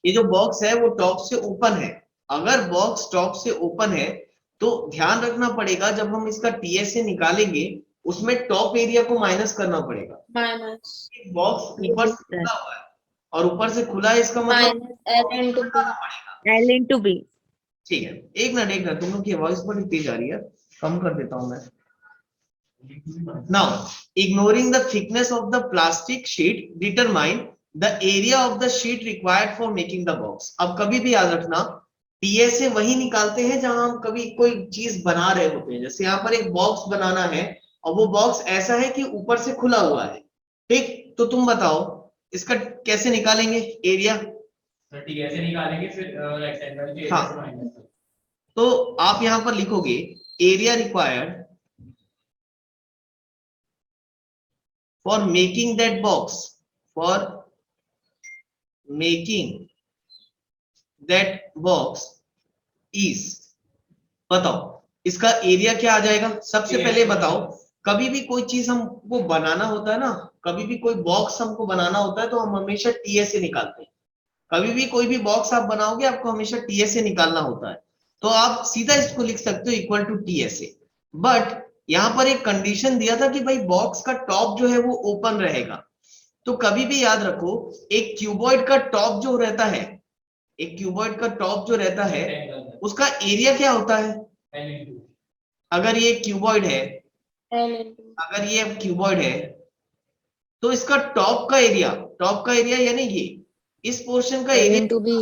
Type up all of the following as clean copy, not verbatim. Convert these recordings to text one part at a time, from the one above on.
ये जो बॉक्स है वो टॉप से ओपन है। अगर बॉक्स टॉप से ओपन है तो ध्यान रखना पड़ेगा जब हम इसका टीएसए निकालेंगे उसमें टॉप एरिया को माइनस करना पड़ेगा। माइनस बॉक्स ऊपर Yes, से sir. खुला हुआ है और ऊपर से खुला है, इसका मतलब माइनस एल इंटू बी। हटाना पड़ेगा। L into B. ठीक है, एक मिनट तुम लोग की वॉइस बड़ी तेज आ रही है, कम कर देता हूं मैं। Now, ignoring the thickness of the plastic sheet, determine the area of the sheet required for making the box. अब कभी भी याद रखना टीएसए वही निकालते हैं जहां हम कभी कोई चीज बना रहे होते हैं। जैसे यहाँ पर एक बॉक्स बनाना है और वो बॉक्स ऐसा है कि ऊपर से खुला हुआ है, ठीक? तो तुम बताओ इसका कैसे निकालेंगे एरिया? टीएसए निकालेंगे फिर रेक्टेंगल के हाँ, एरिया से माइनस। तो आप यहां पर लिखोगे area required for making that box, for making that box is, बताओ इसका एरिया क्या आ जाएगा? सबसे पहले बताओ, कभी भी कोई चीज हमको बनाना होता है ना, कभी भी कोई बॉक्स हमको बनाना होता है तो हम हमेशा टीएसए निकालते हैं। कभी भी कोई भी बॉक्स आप बनाओगे आपको हमेशा टीएसए निकालना होता है, तो आप सीधा इसको लिख सकते हो इक्वल टू टीएसए। बट यहां पर एक कंडीशन दिया था कि भाई बॉक्स का टॉप जो है वो ओपन रहेगा। तो कभी भी याद रखो एक क्यूबॉइड का टॉप जो रहता है, एक क्यूबॉइड का टॉप जो रहता है उसका एरिया क्या होता है? अगर ये क्यूबॉइड है, एल इंटू अगर ये क्यूबॉइड है तो इसका टॉप का एरिया यानी ये इस पोर्शन का L area into B.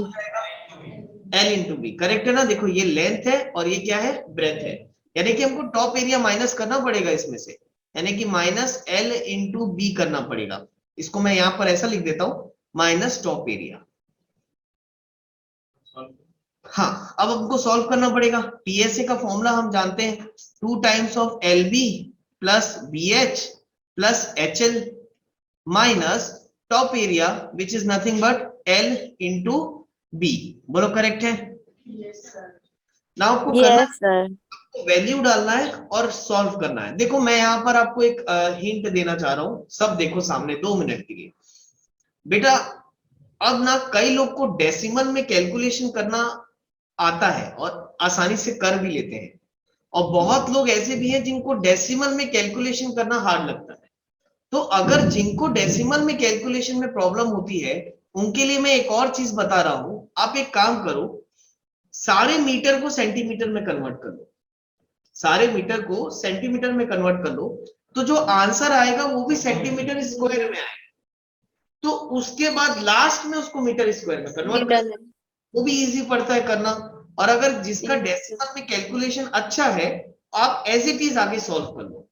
L into B. Correct है ना? देखो ये लेंथ है और ये क्या है? ब्रेथ है। यानी कि हमको टॉप एरिया माइनस करना पड़ेगा इसमें से, यानी कि माइनस एल इंटू बी करना पड़ेगा। इसको मैं यहां पर ऐसा लिख देता हूं, माइनस टॉप एरिया। हाँ, अब हमको सॉल्व करना पड़ेगा। टीएसए का फॉर्मूला हम जानते हैं, 2 times of L B plus B H plus H L minus top area which is nothing but L into B. बोलो करेक्ट है? ना आपको करना Yes, sir. वैल्यू डालना है और सॉल्व करना है। देखो मैं यहाँ पर आपको एक हिंट देना चाह रहा हूं, सब देखो सामने 2 मिनट के लिए। बेटा अब ना कई लोग को डेसिमल में कैलकुलेशन करना आता है और आसानी से कर भी लेते हैं, और बहुत लोग ऐसे भी हैं जिनको डेसिमल में कैलकुलेशन करना हार्ड लगता है। तो अगर जिनको डेसिमल में कैलकुलेशन में प्रॉब्लम होती है उनके लिए मैं एक और चीज बता रहा हूं। आप एक काम करो, सारे मीटर को सेंटीमीटर में कन्वर्ट कर लो, सारे मीटर को सेंटीमीटर में कन्वर्ट कर लो, तो जो आंसर आएगा वो भी सेंटीमीटर स्क्वायर में आएगा। तो उसके बाद लास्ट में उसको मीटर स्क्वायर में कन्वर्ट कर, वो भी इजी पड़ता है करना। और अगर जिसका डेसिमल में कैलकुलेशन अच्छा है आप एज इट इज आगे सॉल्व कर लो।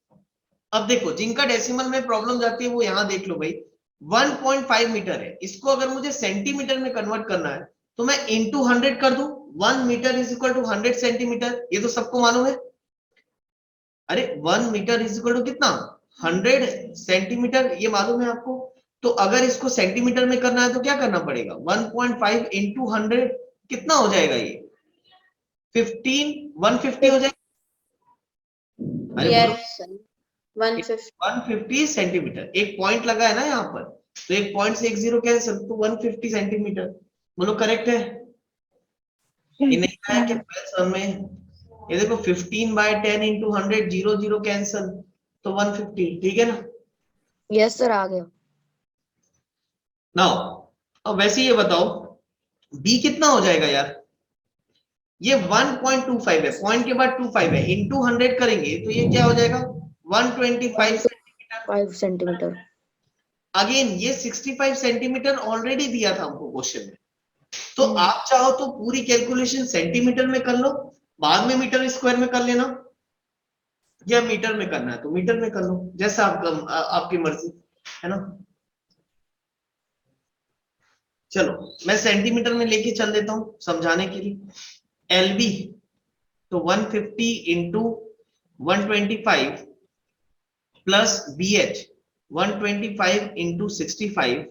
अब देखो जिनका डेसिमल में प्रॉब्लम जाती है वो यहां देख लो भाई, 1.5 मीटर है, इसको अगर मुझे सेंटीमीटर में कन्वर्ट करना है तो मैं इंटू 100 कर दूं, 1 metre is equal to 100 centimetre. ये तो सबको मालूम है। अरे 1 मीटर इज इक्वल टू कितना? 100 सेंटीमीटर, ये मालूम है आपको। तो अगर इसको सेंटीमीटर में करना है तो क्या करना पड़ेगा? 1.5 इंटू 100 कितना हो जाएगा? ये 150 हो जाएगा। अरे यस 150 150 सेंटीमीटर, एक पॉइंट लगा है ना यहाँ पर, तो एक पॉइंट से एक जीरो कैंसिल, तो 150 सेंटीमीटर। बोलो करेक्ट है? ये नहीं आया क्या ट्वेल्थ में? ये देखो 15/10 इंटू 100, जीरो जीरो कैंसिल, तो 150। ठीक है ना? Yes, sir. आ गया. नाउ अब वैसे ये बताओ बी कितना हो जाएगा यार? ये 1.25 है, पॉइंट के बाद 25 है, इंटू 100 करेंगे तो ये क्या हो जाएगा? 125 सेंटीमीटर। 5 centimeter. अगेन ये 65 सेंटीमीटर ऑलरेडी दिया था हमको क्वेश्चन में। तो आप चाहो तो पूरी कैलकुलेशन सेंटीमीटर में कर लो, बाद में मीटर स्क्वायर में कर लेना, या मीटर में करना है तो मीटर में कर लो, जैसा आपकी मर्जी है ना। चलो मैं सेंटीमीटर में लेके चल देता हूं समझाने के लिए। एलबी तो 150 into 125 plus BH 125 into 65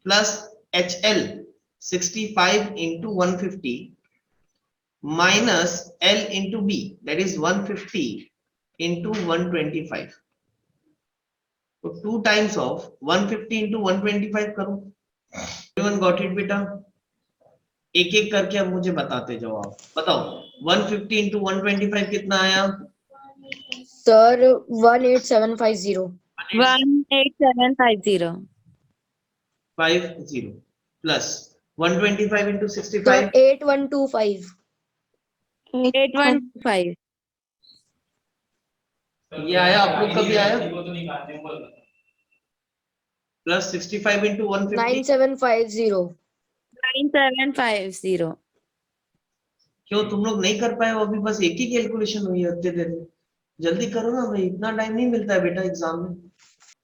plus HL 65 into 150 minus L into B, that is 150 into 125. So 2 times of 150 into 125 करो। Everyone got it बेटा? एक एक करके अब मुझे बताते जाओ आप। बताओ 150 इंटू 125 कितना आया? सर 18750 18750 50 प्लस 125 इंटू सर 65 8125 8125 ये आया आप लोग कभी आया? वो तो निकालते हैं, बोल रहा था। प्लस 65 इंटू 150 9750 9750 क्यों तुम लोग नहीं कर पाए? वो अभी बस एक ही कैलकुलेशन हुई है उतने देर में। जल्दी करो ना भाई, इतना टाइम नहीं मिलता है बेटा एग्जाम में।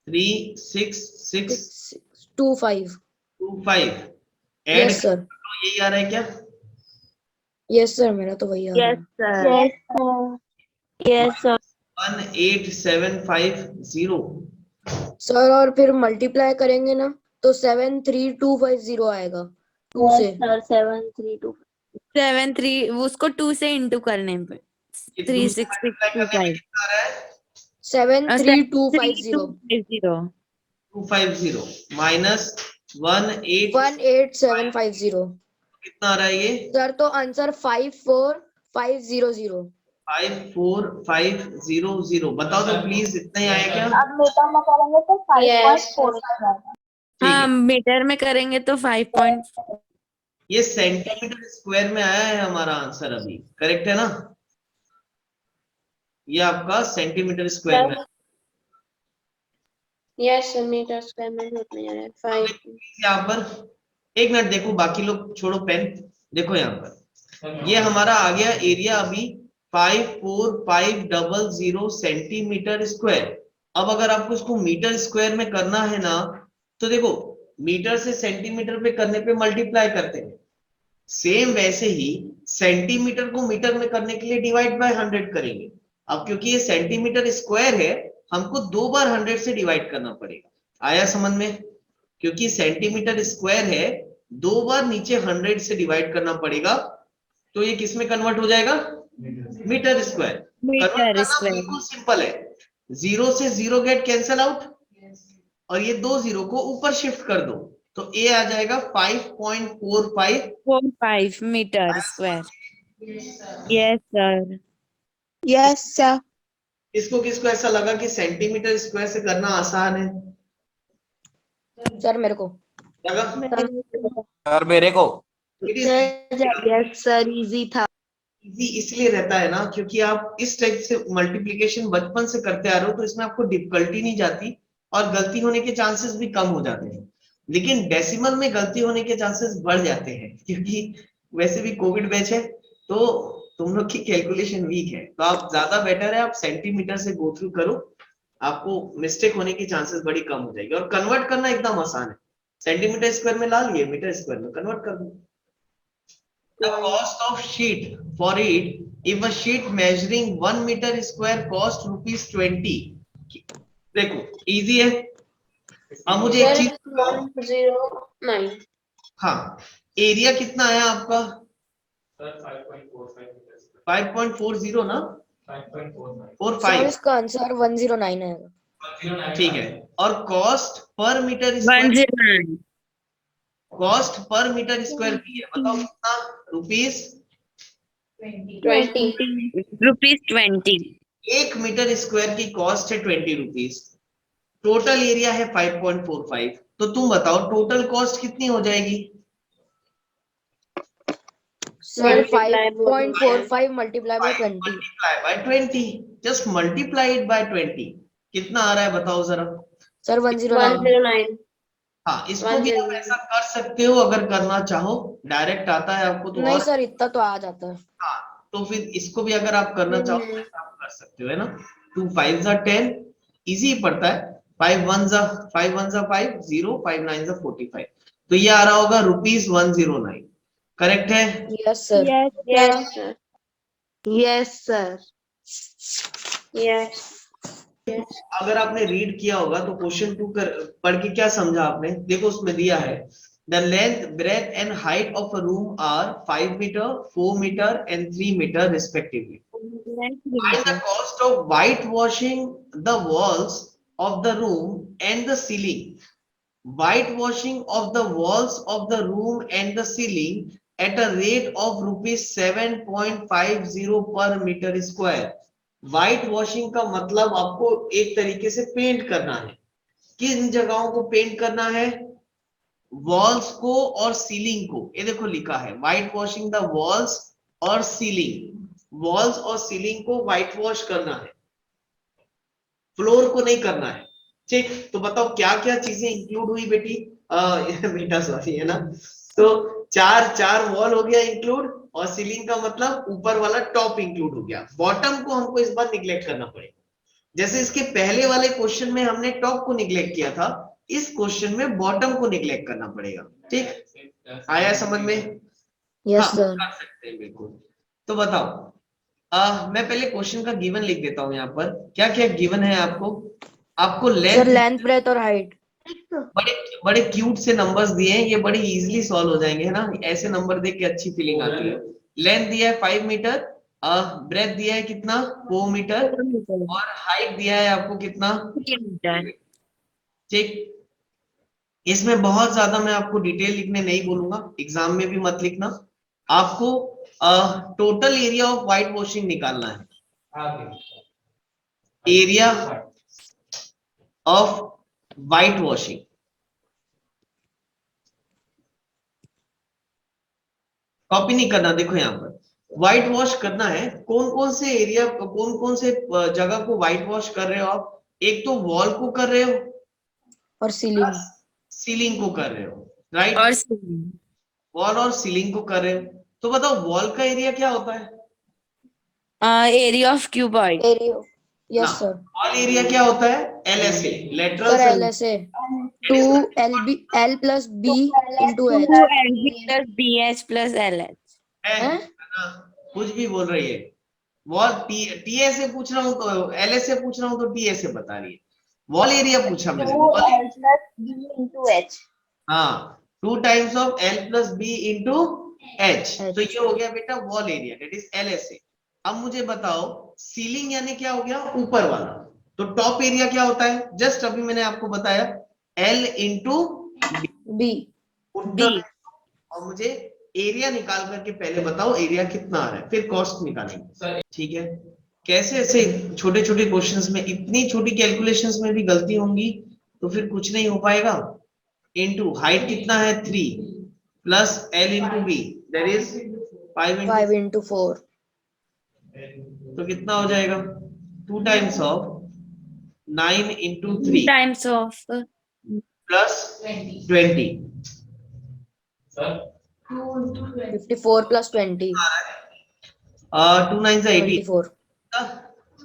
36625 625 ऐड यस सर यही आ रहा है क्या? यस सर मेरा तो वही आ रहा Yes, है। sir. Yes, sir. Yes, sir. 18750 sir और फिर मल्टीप्लाई करेंगे ना तो 73250 आएगा 2 से। Yes, sir. 732. 73 उसको 2 से इंटू करने पे ये 2 से मल्टीप्लाई करने में 36625 कितना आ रहा है? 73250 250 250 माइनस 18 18750 कितना आ रहा है ये? सर तो आंसर 54500 54500। बताओ तो प्लीज, इतना ही आया क्या? अब मीटर में करेंगे तो 5.45 आएगा। ठीक हाँ है, मीटर में करेंगे तो 5 पॉइंट ये सेंटीमीटर स्क्वायर में आया है हमारा आंसर अभी, करेक्ट है ना? ये आपका सेंटीमीटर स्क्वायर में। Yes, sir. मीटर स्क्वायर में भी उतना ही आ रहा है 5. यहाँ पर एक मिनट देखो, बाकी लोग छोड़ो पेन। देखो यहाँ पर ये हमारा आ गया एरिया अभी 54500 सेंटीमीटर स्क्वायर। अब अगर आपको इसको मीटर स्क्वायर में करना है ना, तो देखो मीटर से सेंटीमीटर पे करने पे मल्टीप्लाई करते हैं, सेम वैसे ही सेंटीमीटर को मीटर में करने के लिए डिवाइड बाय 100 करेंगे। अब क्योंकि ये सेंटीमीटर स्क्वायर है, हमको 2 बार 100 से डिवाइड करना पड़ेगा। आया समझ में? क्योंकि सेंटीमीटर स्क्वायर है, 2 बार नीचे 100 से डिवाइड करना पड़ेगा, तो ये किस में कन्वर्ट हो जाएगा? Metre square. कन्वर्ट मीटर करना स्क्वायर बिल्कुल सिंपल है, 0 से 0 गेट कैंसल आउट और ये 2 0 को ऊपर शिफ्ट कर दो, तो ए आ जाएगा 5.45। 45 metre square yes sir Yes, sir. इसको किसको ऐसा लगा कि सेंटीमीटर स्क्वायर से करना आसान है? सर मेरे को लगा? और मेरे को it is Yes, sir. Easy था. इजी इसलिए रहता है ना, क्योंकि आप इस टाइप से मल्टीप्लिकेशन बचपन से करते आ रहे हो, तो इसमें आपको डिफिकल्टी नहीं जाती और गलती होने के चांसेस भी कम हो जाते हैं। लेकिन डेसिमल में गलती होने के चांसेस बढ़ जाते हैं, क्योंकि वैसे भी कोविड बैच है, तो तुम लोग की कैलकुलेशन वीक है। तो आप ज्यादा बेटर है आप सेंटीमीटर से गो थ्रू करो, आपको मिस्टेक होने की चांसेस बड़ी कम हो जाएगी। और कन्वर्ट करना एकदम आसान है, सेंटीमीटर स्क्वायर में ला लिए, मीटर स्क्वायर में कन्वर्ट कर दो। The cost of sheet for it, if a sheet measuring 1 meter square cost ₹20। देखो इजी है। अब मुझे एक चीज बताओ, 109. हाँ एरिया कितना आया आपका? सर 5.45 मीटर स्क्वायर 5.40 ना? 5.45 सर 45 इसका आंसर 109 आएगा। 109 ठीक है। और cost per metre square, 109 cost per metre square की है, बताओ कितना? रुपीस 20. ₹20 1 मीटर स्क्वायर की कॉस्ट है 20 रुपीस। टोटल एरिया है 5.45, तो तुम बताओ टोटल कॉस्ट कितनी हो जाएगी? Sir Multiply 5.45 multiply by 20 multiply by 20, just multiply it by 20। कितना आ रहा है बताओ जरा? सर 109 109. हाँ इसको भी आप ऐसा कर सकते हो अगर करना चाहो, डायरेक्ट आता है आपको तो नहीं और सर इतना तो आ जाता है। हाँ, तो फिर इसको भी अगर आप करना चाहो तो ऐसा आप कर सकते हो, है ना? 2 5 जा 10, इजी पड़ता है। 5 1 जा 5 1 जा 5 0, 5 9 जा 45, तो ये आ रहा होगा ₹109। करेक्ट है? Yes sir Yes, sir. Yes, sir. Yes. अगर आपने रीड किया होगा तो क्वेश्चन 2 पढ़ के क्या समझा आपने? देखो उसमें दिया है the length breadth and height of a room are 5 metre 4 metre and 3 metre respectively. Find the cost of whitewashing the walls of the room and the ceiling. Whitewashing of the walls of the room and the ceiling eight a rate of ₹7.50 पर metre square. White washing का मतलब आपको एक तरीके से paint करना है। किन जगहों को पेंट करना है? वॉल्स को और सीलिंग को। ये देखो लिखा है व्हाइट वॉशिंग द वॉल्स और सीलिंग। वॉल्स और सीलिंग को व्हाइट वॉश करना है, फ्लोर को नहीं करना है। ठीक, तो बताओ क्या क्या चीजें इंक्लूड हुई बेटी? बेटा सॉरी, है ना। तो चार वॉल हो गया इंक्लूड, और सीलिंग का मतलब ऊपर वाला टॉप इंक्लूड हो गया। बॉटम को हमको इस बार निग्लेक्ट करना पड़ेगा। जैसे इसके पहले वाले क्वेश्चन में हमने टॉप को निग्लेक्ट किया था, इस क्वेश्चन में बॉटम को निग्लेक्ट करना पड़ेगा। ठीक, आया समझ में? यस हाँ, सर। कर सकते हैं बिल्कुल। तो बताओ, मैं पहले क्वेश्चन का गिवन लिख देता हूं। यहाँ पर क्या क्या गिवन है आपको? आपको सर लेंथ, लेंथ ब्रेथ और हाइट। बड़े बड़े क्यूट से नंबर्स दिए हैं, ये बड़े इजीली सॉल्व हो जाएंगे, है ना। ऐसे नंबर देख के अच्छी फीलिंग आती है। लेंथ दिया है 5 मीटर, ब्रेथ दिया है कितना? 4 मीटर, और हाइट दिया है आपको कितना? ठीक, इसमें बहुत ज्यादा मैं आपको डिटेल लिखने नहीं बोलूंगा, एग्जाम में भी मत लिखना। आपको total area of white washing निकालना है। Area of white washing, copy नहीं करना। देखो यहाँ पर व्हाइट वॉश करना है, कौन कौन से एरिया, कौन कौन से जगह को व्हाइट वॉश कर रहे हो आप? एक तो वॉल को कर रहे हो, और सीलिंग। सीलिंग को कर रहे हो, राइट। और वॉल और सीलिंग को कर रहे हो। तो बताओ वॉल का एरिया क्या होता है? Area of cuboid. एरिया। ना, यस सर। वॉल एरिया क्या होता है? LSA, lateral sir service. LSA 2 L plus B into H 2LB plus BH plus LH। है। कुछ भी बोल रही है। वॉल TSA पूछ रहा हूँ तो LSA पूछ रहा हूँ तो TSA बता रही है। वॉल एरिया पूछा मैंने, हाँ, 2 times of L plus B into H। तो ये हो गया बेटा wall area, that is LSA। अब मुझे बताओ सीलिंग यानी क्या हो गया? ऊपर वाला। तो टॉप एरिया क्या होता है? जस्ट अभी मैंने आपको बताया, L इंटू B। B। और मुझे एरिया निकाल करके पहले बताओ एरिया कितना आ रहा है, फिर कॉस्ट निकालेंगे। ठीक है, कैसे ऐसे छोटे छोटे क्वेश्चंस में इतनी छोटी कैलकुलेशंस में भी गलती होंगी तो फिर कुछ नहीं हो पाएगा। इनटू हाइट कितना है? 3 plus L into B, that is 5 into 4। तो कितना हो जाएगा? 2 times of 9 into 3 times of plus 20। 54 plus 20 2 9 18, 24।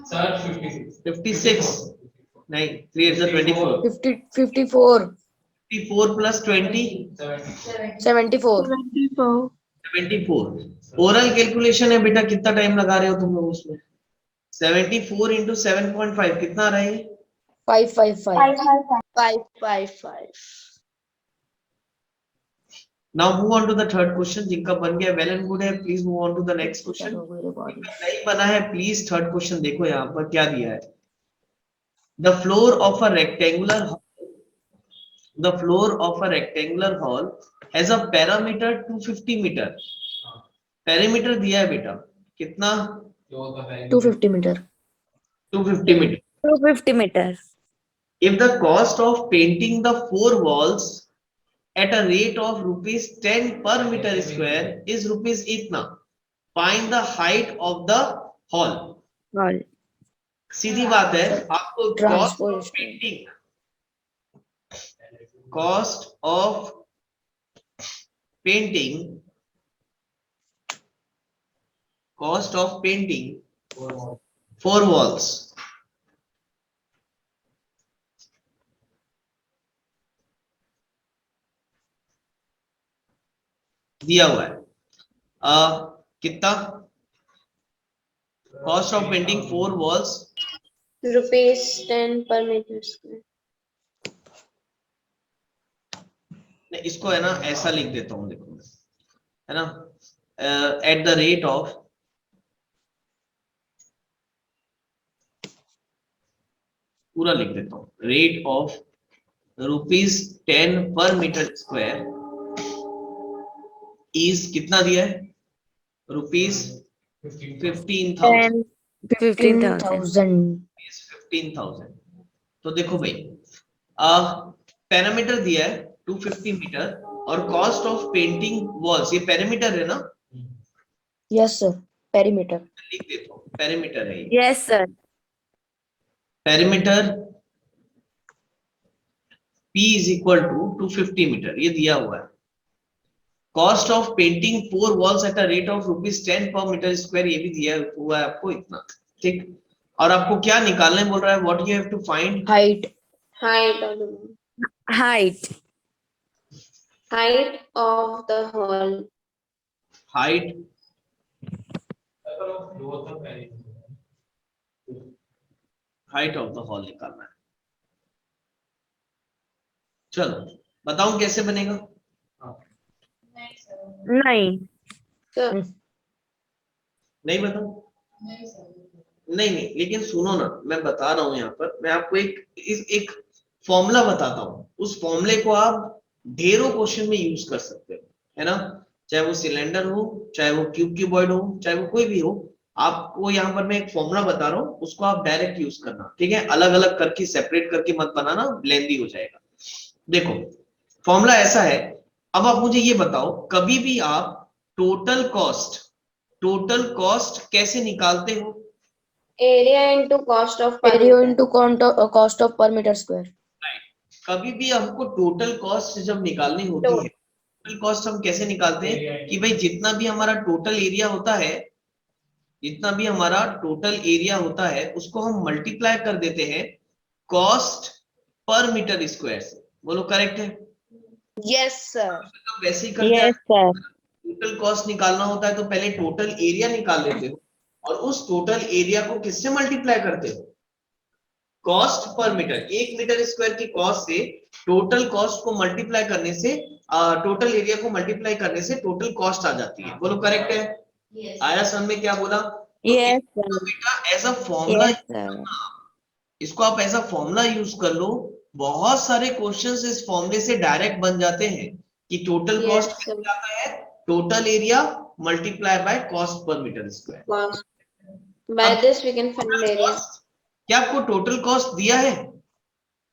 Sir 56 56, नहीं 3 is 24, 54 54 प्लस 20 74। 74। ओरल कैलकुलेशन है बेटा, कितना टाइम लगा रहे हो तुम लोग उसमें? 74 इंटू 7.5 कितना रहे? 555। 555. Now move on to the third question. जिनका बन गया वेल एंड गुड है, please move on to the next question. नहीं बना है प्लीज थर्ड क्वेश्चन देखो यहाँ पर क्या दिया है। The floor of a rectangular The floor of a rectangular hall has a perimeter 250 metre. Perimeter दिया है बेटा कितना? 250 metre. 250 metre. 250 metre. If the cost of painting the 4 walls at a rate of ₹10 per meter square is rupees इतना, find the height of the hall। और सीधी बात है, आपको cost of painting 4 walls दिया हुआ है। कितना cost of painting 4 walls? ₹10 per meter square. इसको है ना ऐसा लिख देता हूं, देखो है ना, एट द रेट ऑफ पूरा लिख देता हूं, rate of ₹10 per metre square is कितना दिया है? रुपीज 15,000 15,000। 15,000 15,000। तो देखो भाई, पैरामीटर दिया है 250 मीटर और कॉस्ट ऑफ पेंटिंग वॉल्स, ये पैरामीटर है ना? Yes sir, perimeter. लिख देता हूँ, पैरामीटर है ये। yes sir parameter P is equal to 250 metre, ये दिया हुआ है। Cost of painting 4 walls at a rate of ₹10 per metre square, ये भी दिया हुआ है आपको इतना, ठीक। और आपको क्या निकालने बोल रहा है? What you have to find? Height. Height of the height height of the hall. Height height of the hall निकालना है। चलो बताऊं कैसे बनेगा? नहीं So नहीं बताऊं? नहीं नहीं, लेकिन सुनो ना, मैं बता रहा हूं यहाँ पर, मैं आपको एक फॉर्मूला बताता हूँ। उस फॉर्मूले को आप ढेरों क्वेश्चन में यूज कर सकते हो, है ना? चाहे वो सिलेंडर हो, चाहे वो क्यूबॉइड हो, चाहे वो कोई भी हो, आपको यहाँ पर मैं एक फॉर्मूला बता रहा हूँ, उसको आप डायरेक्ट यूज करना, ठीक है? अलग अलग करके सेपरेट करके मत बनाना, लेंदी हो जाएगा। देखो फॉर्मूला ऐसा है। अब आप मुझे ये बताओ, कभी भी आप टोटल कॉस्ट कैसे निकालते हो? area into cost of per area meter. Into cost of पर मीटर स्क्वायर। कभी भी हमको टोटल कॉस्ट जब निकालनी होती है, टोटल कॉस्ट हम कैसे निकालते हैं कि भाई जितना भी हमारा टोटल एरिया होता है, जितना भी हमारा टोटल एरिया होता है, उसको हम मल्टीप्लाई कर देते हैं कॉस्ट पर मीटर स्क्वायर से। बोलो करेक्ट है? Yes sir. तो वैसे ही करते हैं। yes sir टोटल कॉस्ट निकालना होता है तो पहले टोटल एरिया निकाल लेते हो और उस टोटल एरिया को किससे मल्टीप्लाई करते हो? Cost per metre. 1 metre square की कॉस्ट से टोटल कॉस्ट को मल्टीप्लाई करने से, टोटल एरिया को मल्टीप्लाई करने से टोटल कॉस्ट आ जाती है। बोलो करेक्ट है? आया समझ में क्या बोला? तो yes sir बेटा ऐसा फॉर्मूला, yes sir इसको आप ऐसा फॉर्मूला यूज कर लो, बहुत सारे क्वेश्चंस इस फॉर्मूले से डायरेक्ट बन जाते हैं कि टोटल Yes, कॉस्ट sir. क्या आता है? Total area multiply by cost per metre square. Cost. By this we can find area. क्या आपको टोटल कॉस्ट दिया है?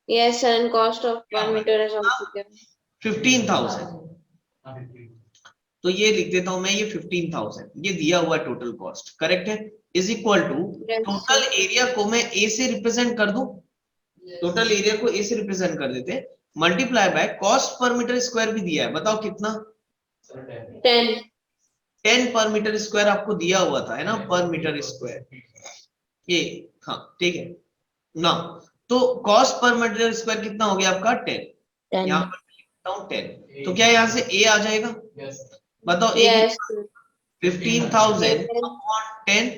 Yes sir, and cost of per meter is also given. 15,000। तो ये लिख देता हूं मैं, ये 15,000 ये दिया हुआ टोटल कॉस्ट, करेक्ट है? Is equal to Yes, total area को मैं ए से रिप्रेजेंट कर दूं, टोटल एरिया को ए से रिप्रेजेंट कर देते हैं, multiply by cost per metre square भी दिया है। बताओ कितना? 10. 10 पर मीटर स्क्वायर आपको दिया हुआ था, है ना? पर मीटर स्क्वायर ये, हाँ ठीक है ना? तो कॉस्ट पर मीटर स्क्वायर कितना हो गया आपका? 10। 10। यहाँ पर लिखता हूं 10, तो क्या यहाँ से ए आ जाएगा? बताओ ए Yes. 15,000 अपॉन 10,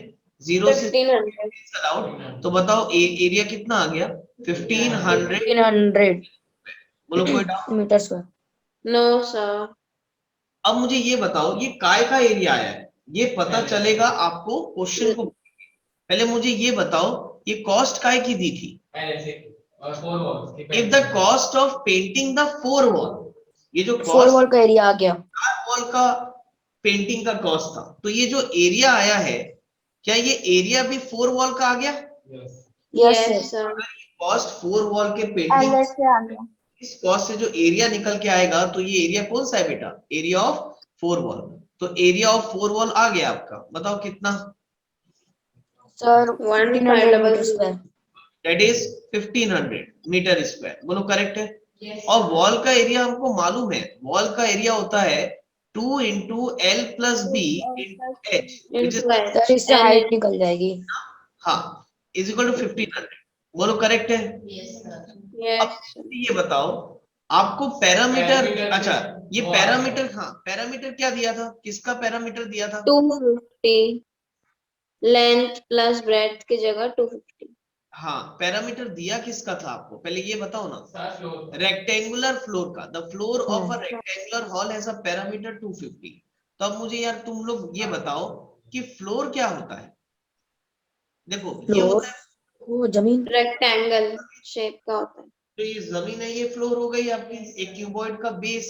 0 से 1500. cancel out, तो बताओ एरिया कितना आ गया? 1500। 1500 बोलो कोई doubt? Metre square. No sir. अब मुझे ये बताओ, ये काय का एरिया आया है, ये पता चलेगा आपको क्वेश्चन को। पहले मुझे ये बताओ, ये कॉस्ट काय की दी थी? If the cost of painting the 4 wall, ये जो 4 कॉस्ट वॉल का एरिया आ गया। वॉल का पेंटिंग का कॉस्ट था, तो ये जो एरिया आया है, क्या ये एरिया भी 4 वॉल का आ गया? Yes sir. कॉस्ट 4 वॉल के पेंटिंग, से आ गया. इस कॉस्ट से जो एरिया निकल के आएगा, तो ये एरिया कौन सा है बेटा? Area of 4 wall. तो एरिया ऑफ 4 वॉल आ गया आपका, बताओ कितना? Sir 1500 metre square. That is 1500 metre square. बोलो करेक्ट है? और वॉल का एरिया हमको मालूम है, वॉल का एरिया होता है 2 into L plus B into H, sir इससे हाइट निकल जाएगी। हाँ, इज इक्वल टू 1500। बोलो करेक्ट है? Yes. ये बताओ आपको पैरामीटर, अच्छा ये पैरामीटर, हाँ पैरामीटर क्या दिया था? किसका पैरामीटर दिया था? 250. Length plus breadth की जगह 250. हाँ, पैरामीटर दिया किसका था आपको? पहले ये बताओ ना। रेक्टेंगुलर फ्लोर का, the floor of a rectangular hall has a parameter 250। तो अब मुझे यार तुम लोग ये बताओ कि फ्लोर क्या होता है? देखो ये होता है, वो जमीन। Rectangle shape का होता है. तो ये जमीन है, ये फ्लोर हो गई आपकी, एक क्यूबॉइड का बेस,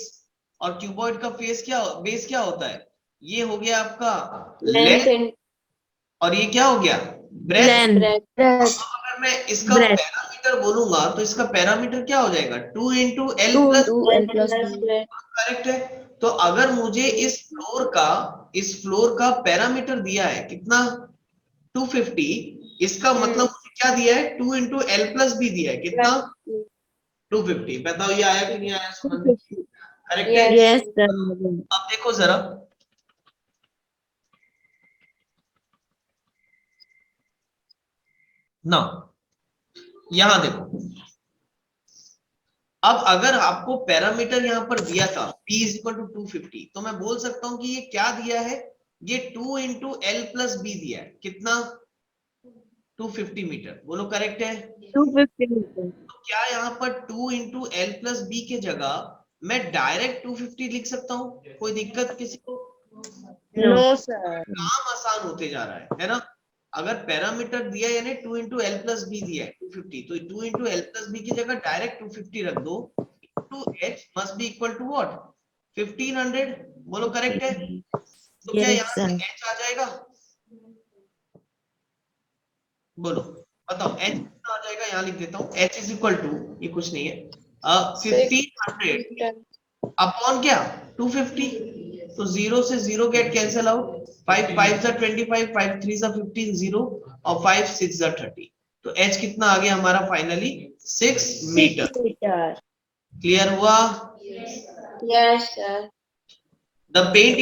और क्यूबॉइड का बेस क्या होता है? ये हो गया आपका लेंथ लेंथ और ये क्या हो गया? ब्रेथ। लेंथ ब्रेथ अगर मैं इसका Breadth. पैरामीटर बोलूंगा तो इसका पैरामीटर क्या हो जाएगा? 2 into L 2 plus. into L plus plus B. Breadth correct है। तो अगर मुझे इस फ्लोर का पैरामीटर दिया है कितना? 250, इसका मतलब मुझे क्या दिया है? 2 इंटू एल प्लस बी दिया है कितना? 250। बताओ ये आया कि नहीं आया समझ में? करेक्ट है। yes sir अब देखो जरा, ना यहां देखो, अब अगर आपको पैरामीटर यहां पर दिया था p इज इक्वल टू 250, तो मैं बोल सकता हूं कि ये क्या दिया है? ये 2 इंटू एल प्लस बी दिया है कितना? 250 मीटर। बोलो करेक्ट है। 250 तो क्या यहाँ पर 2 इंटू एल प्लस बी के जगह मैं डायरेक्ट 250 लिख सकता हूँ? कोई दिक्कत किसी को? no काम आसान होते जा रहा है ना? अगर पैरामीटर दिया यानी 2 इंटू एल प्लस बी दिया है 250, तो 2 इंटू एल प्लस बी की जगह डायरेक्ट 250 रख दो। Two H must be equal to what? 1500। बोलो करेक्ट है। तो क्या yes यहाँ sir से एच आ जाएगा? बोलो बताओ एच कितना आ जाएगा? यहाँ लिख देता हूँ एच इज इक्वल टू, ये कुछ नहीं है, 1500 अपॉन क्या? 250। तो 0 से 0 गेट कैंसिल आउट, 5 5 25, 5 3 15, 0 और 5 6 30। तो h कितना आ गया हमारा फाइनली? 6 मीटर। क्लियर हुआ? Yes sir The paint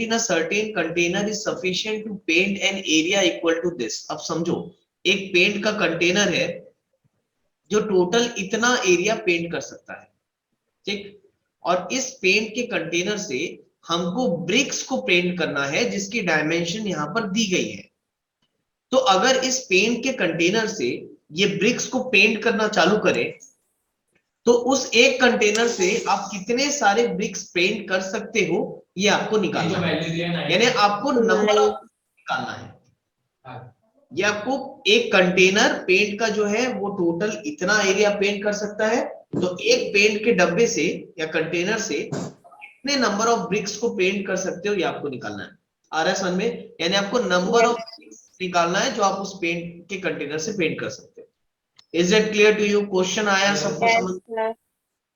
in a certain container is sufficient to paint an area equal to this. अब समझो, एक पेंट का कंटेनर है जो टोटल इतना एरिया पेंट कर सकता है, ठीक? और इस पेंट के कंटेनर से हमको ब्रिक्स को पेंट करना है जिसकी डायमेंशन यहां पर दी गई है। तो अगर इस पेंट के कंटेनर से ये ब्रिक्स को पेंट करना चालू करें तो उस एक कंटेनर से आप कितने सारे ब्रिक्स पेंट कर सकते हो ये आपको निकालना है। यानी आपको नंबर ऑफ निकालना है। ये आपको एक कंटेनर पेंट का जो है वो टोटल इतना एरिया पेंट कर सकता है, तो एक पेंट के डब्बे से या कंटेनर से कितने नंबर ऑफ ब्रिक्स को पेंट कर सकते हो ये आपको निकालना है। आ रहा है समझ में? यानी आपको नंबर ऑफ ब्रिक्स निकालना है जो आप उस पेंट के कंटेनर से पेंट कर सकते हो। Is it clear to you? Question आया सबको समझ?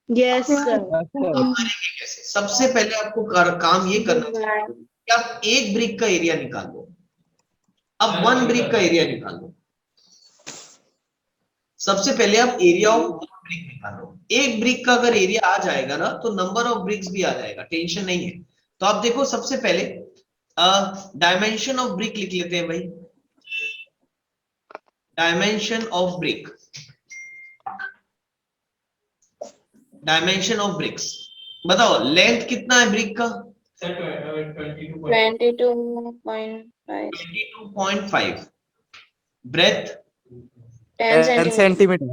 yes sir करेंगे कैसे? सबसे पहले आपको काम ये करना चाहिए कि आप एक ब्रिक का एरिया निकाल लो। अब 1 ब्रिक का एरिया निकाल लो। सबसे पहले आप एरिया ऑफ 1 ब्रिक निकालो। एक ब्रिक का अगर एरिया आ जाएगा ना तो नंबर ऑफ ब्रिक्स भी आ जाएगा, टेंशन नहीं है। तो आप देखो सबसे पहले डायमेंशन ऑफ ब्रिक लिख लेते हैं भाई। Dimension of brick, dimension of BRICS बताओ। लेंथ कितना है ब्रिक का? 22.5। ब्रेथ 10 10 सेंटीमीटर सेंटीमीटर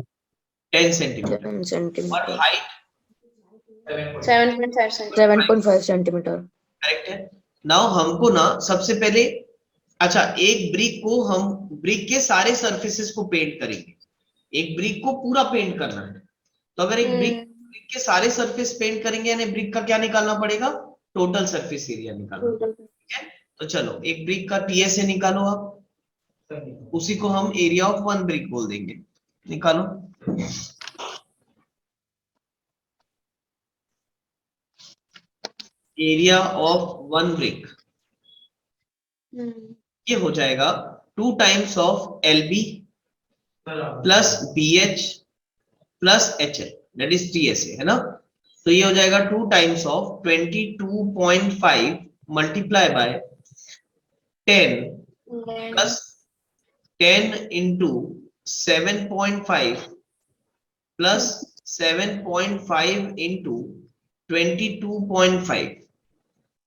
10 सेंटीमीटर 10 और centimeter. Height 7.5 centimetre 7.5 centimeter. Correct है। नाउ हमको ना सबसे पहले, अच्छा एक ब्रिक को हम ब्रिक के सारे सरफेसेस को पेंट करेंगे। एक ब्रिक को पूरा पेंट करना है, तो अगर एक ब्रिक के सारे सरफेस पेंट करेंगे यानी ब्रिक का क्या निकालना पड़ेगा? टोटल सरफेस एरिया निकालना। ठीक है, तो चलो एक ब्रिक का टीएसए निकालो आप, उसी को हम एरिया ऑफ 1 ब्रिक बोल देंगे। निकालो। एरिया ऑफ 1 ब्रिक ये हो जाएगा 2 times of LB plus BH plus HL that is TSA, है ना? तो ये हो जाएगा 2 times of 22.5 multiply by 10 plus 10 into 7.5 plus 7.5 into 22.5।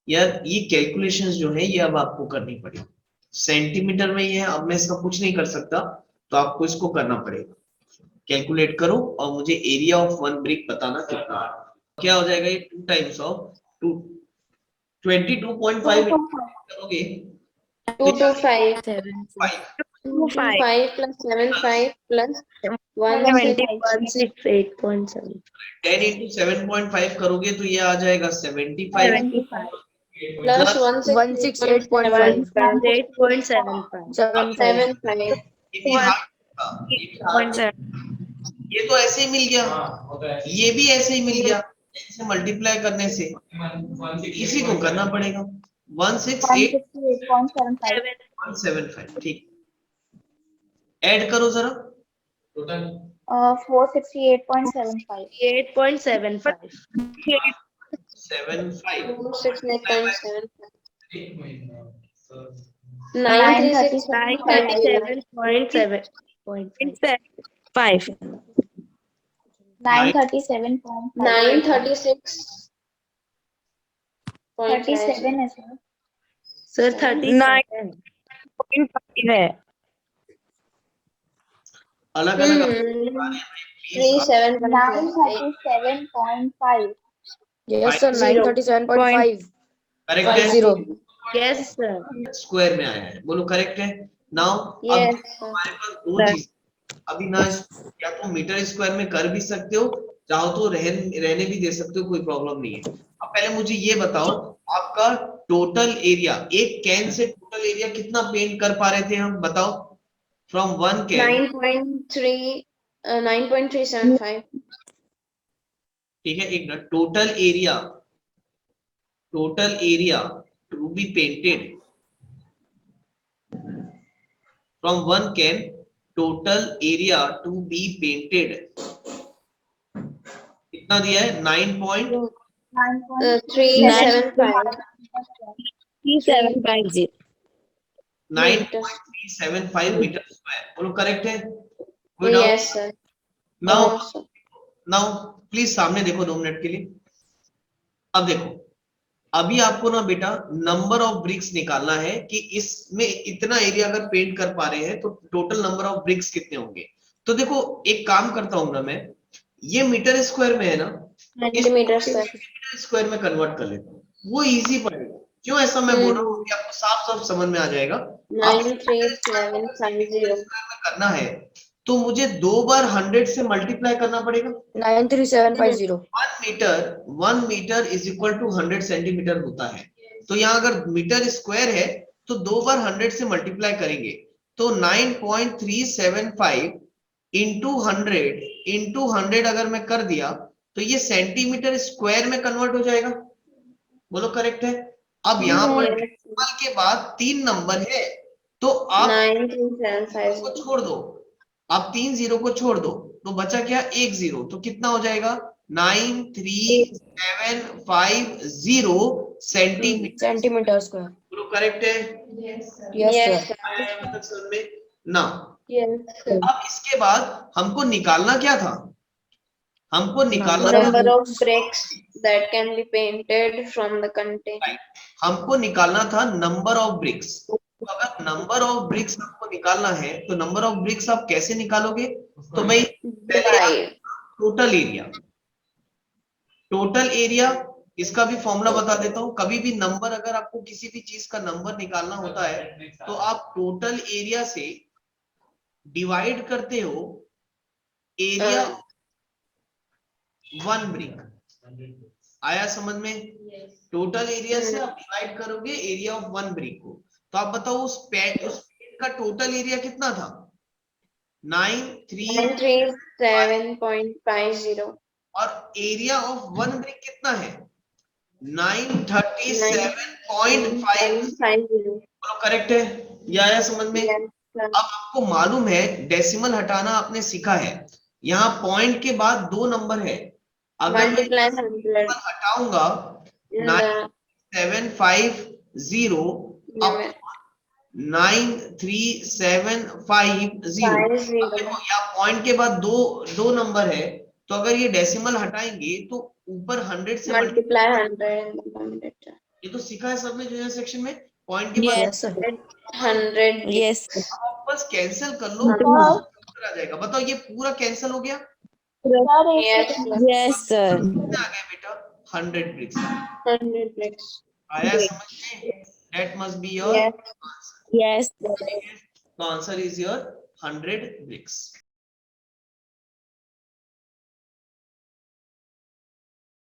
यार ये कैलकुलेशंस जो है ये अब आपको करनी पड़ेगी। सेंटीमीटर में ये है, अब मैं इसका कुछ नहीं कर सकता, तो आपको इसको करना पड़ेगा। कैलकुलेट करो और मुझे एरिया ऑफ 1 ब्रिक बताना कितना है। क्या हो जाएगा ये? 2 टाइम्स ऑफ 22.5 करोगे 225 7 5 5 plus 7 5 plus 1 78.7 10 into 7.5 करोगे तो ये आ जाएगा 75 plus 168.5 8.75 75 5 ये भी hard था, ये भी hard था। ये तो ऐसे ही मिल गया, ये भी ऐसे ही मिल गया, ऐसे मल्टीप्लाई करने से इसी को करना पड़ेगा 168.75 ठीक। ऐड करो जरा, टोटल 468.75 8.75 75 68.7 937.7 5 937.5 936 37 है सर सर 39.5 है अलग अलग 37.5 yes sir 937.5 करेक्ट है, 50 यस सर स्क्वायर में आया है, बोलो करेक्ट है। नाउ अब Yes, हमारे पास दो चीज, अभी ना या तो मीटर स्क्वायर में कर भी सकते हो, चाहो तो रहने भी दे सकते हो, कोई प्रॉब्लम नहीं है। अब पहले मुझे ये बताओ, आपका टोटल एरिया, एक कैन से टोटल एरिया कितना पेंट कर पा रहे थे हम, बताओ फ्रॉम वन कैन। 9.375 ठीक है, एक minute, total area to be painted from one can, total area to be painted कितना दिया है, 375 3750 9.375 मीटर स्क्वायर, बोलो करेक्ट है। कोई doubt? Yes, sir. Now sir. Now please सामने देखो 2 मिनट के लिए। अब देखो, अभी आपको ना बेटा नंबर ऑफ ब्रिक्स निकालना है कि इसमें इतना एरिया अगर पेंट कर पा रहे हैं तो टोटल नंबर ऑफ ब्रिक्स कितने होंगे। तो देखो एक काम करता हूँ ना मैं, ये मीटर स्क्वायर में है ना, Centimeter square. मीटर स्क्वायर में कन्वर्ट कर लेता हूँ, वो इजी पड़ेगा। क्यों ऐसा मैं बोल रहा हूँ कि आपको साफ साफ समझ में आ जाएगा। आप 93750 करना है तो मुझे 2 बार 100 से मल्टीप्लाई करना पड़ेगा। 93750 1 metre is equal to 100 centimetre होता है। तो यहाँ अगर मीटर स्क्वायर है तो 2 बार 100 से मल्टीप्लाई करेंगे तो 9.375 इंटू 100 अगर मैं कर दिया तो ये सेंटीमीटर स्क्वायर में कन्वर्ट हो जाएगा, बोलो करेक्ट है। अब यहाँ पर डेसिमल के बाद 3 नंबर है तो आप 93750 को छोड़ दो, आप 3 जीरो को छोड़ दो तो बचा क्या, 1 जीरो, तो कितना हो जाएगा 93750 सेंटीमीटर स्क्वायर। बोलो करेक्ट है। Yes Yes, sir sir. आया मतलब समझ में ना। Yes, sir. अब इसके बाद हमको निकालना क्या था, हमको निकालना Number of bricks that can be painted from the container. हमको निकालना था नंबर ऑफ ब्रिक्स। तो अगर नंबर ऑफ ब्रिक्स आपको निकालना है तो नंबर ऑफ ब्रिक्स आप कैसे निकालोगे, तो भाई पहले Divide. टोटल एरिया इसका भी फॉर्मूला बता देता हूं। कभी भी नंबर, अगर आपको किसी भी चीज का नंबर निकालना होता है तो आप टोटल एरिया से डिवाइड करते हो एरिया 1 ब्रिक। आया समझ में? टोटल एरिया से आप डिवाइड करोगे एरिया ऑफ 1 ब्रिक को। तो आप बताओ उस पेड़ का टोटल एरिया कितना था, 93750 और एरिया ऑफ 1 ब्रिक कितना है, 937.5। करेक्ट है, ये आया समझ में? अब आपको मालूम है डेसिमल हटाना आपने सीखा है, यहाँ पॉइंट के बाद 2 नंबर है, अगर मैं हटाऊंगा 9750 अब 93750, यहाँ पॉइंट के बाद दो नंबर है, तो अगर ये डेसिमल हटाएंगे तो ऊपर 100 से multiply 100. ये तो सीखा है सबने जूनियर सेक्शन में, पॉइंट के बाद यस सर 100. यस आप बस कैंसिल कर लो, आ जाएगा। बताओ ये पूरा कैंसिल हो गया, Yes, sir. यस सर कितने आ गए बेटा, 100 ब्रिक्स 100 bricks. आया समझ में? That must be your Yes. Yes तो आंसर इज योर 100 bricks.